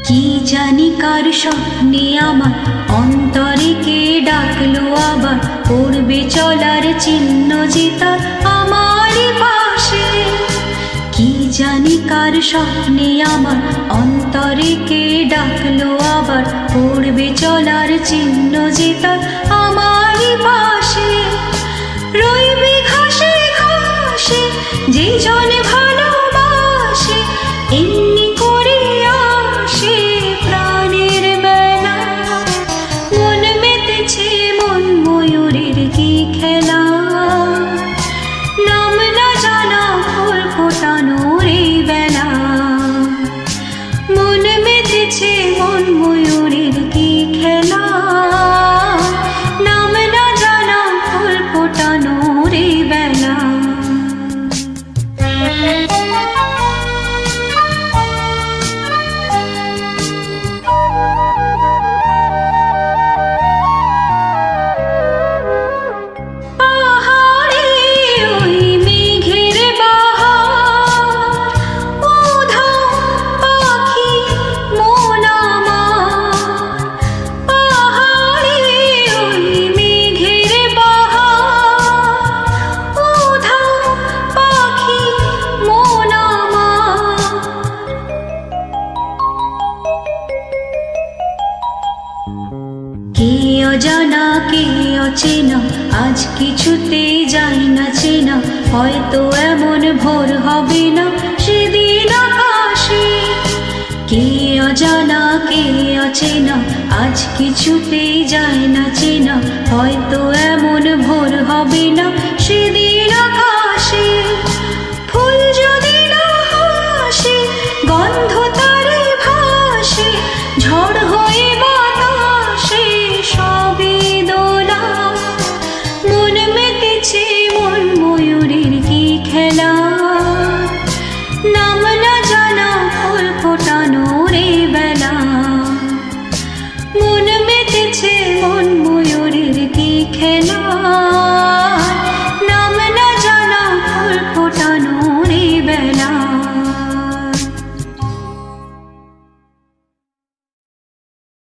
কি জানি কার স্বপ্নে আমার অন্তরে কে ডাকলো আবার, পড়বে চলার চিহ্ন যে তার আমারই পাশে। কি জানি কার স্বপ্নে আমার অন্তরে কে ডাকলো আবার, পড়বে চলার চিহ্ন যে তার আমারই পাশে। রইবে ঘাসে ঘাসে যে জনে ভালোবাসে, এমনি করে আসে প্রাণের বেলা। মন মেতেছে মন ময়ূরের কি খেলা, নাম না জানা ফুল ফোটানোর এই বেলা। মন মেতেছে মন ময়ূরের কি খেলা, নাম না জানা ফুল ফোটানোর এই বেলা। কে অজানা কে অচেনা আজ কিছুতেই যাই না চেনা, হয়তো এমন ভোর হবে না সেদিন আকাশে। কে অজানা কে অচেনা আজ কিছুতেই যায় না চেনা, হয়তো এমন ভোর হবে না সেদিন